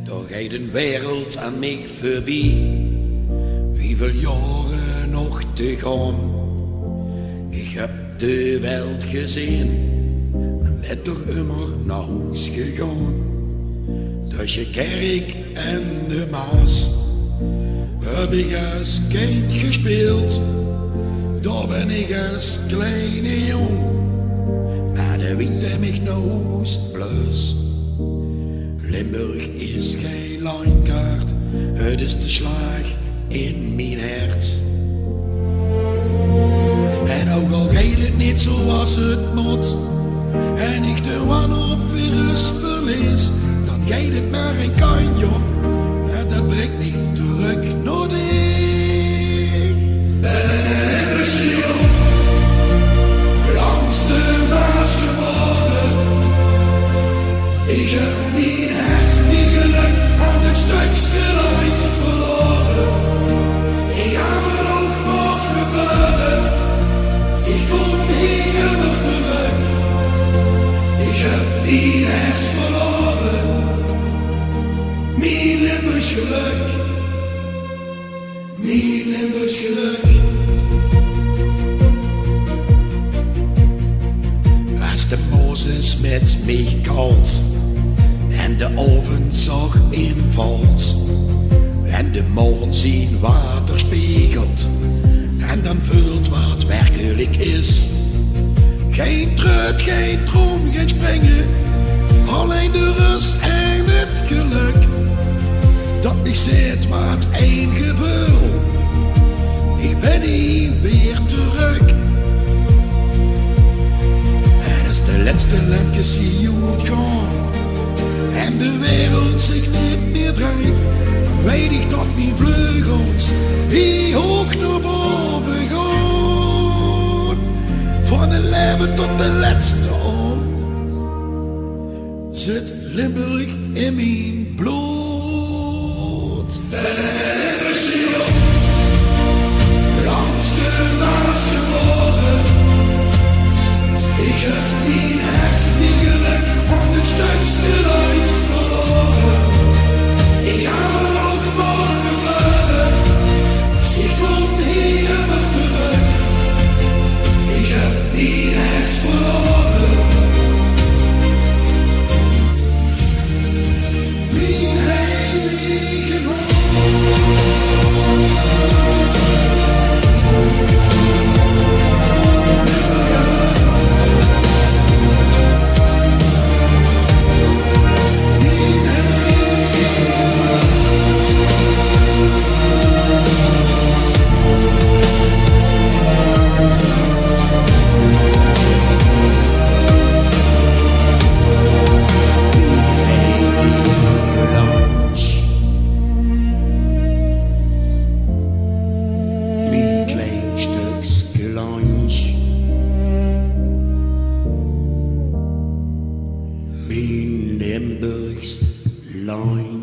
Daar gaat een wereld aan mij voorbij. Hoeveel jaren nog te gaan. Ik heb de wereld gezien en ben toch immer naar huis gegaan. Tussen Kerk en de Maas heb ik als kind gespeeld. Daar ben ik als kleine jong, maar de winter mich naar huis plus. Limburg is geen lijnkaart, het is de slag in mijn hart. En ook al gaat het niet zoals het moet, en ik de wanhoop weer eens verlies, dan gaat het maar een kantje op, en dat brengt me terug naar die. Langs de Maas geworden, ik heb mijn hart, mijn geluk aan het stukje land verloren. Ik heb er ook voor gebeuren, ik kom hier weer terug. Ik heb mijn hart verloren, mijn Limburgs geluk, mijn Limburgs geluk. Als de Mozes met mij kalt en de avondzag invalt en de maan zijn water spiegelt en dan voelt wat werkelijk is. Geen trut, geen droom, geen springen, alleen de rust en het geluk dat mij zit wat één gevoel. Ik ben hier weer terug. En als de laatste lampen zie hoe het gaat en de wereld zich niet meer draait, dan weet ik dat mijn vleugels hier hoog naar boven gaan. Van de leven tot de laatste oom zit Limburg in mijn bloed. Langs de Maas geworden, ik heb mijn hart, mijn geluk van het stukje land verloren. Ik heb er ook voor gebeuren, ik kom hier weer terug. Ik heb mijn hart verloren, mijn heilige man. Mijn Limburgs lunch.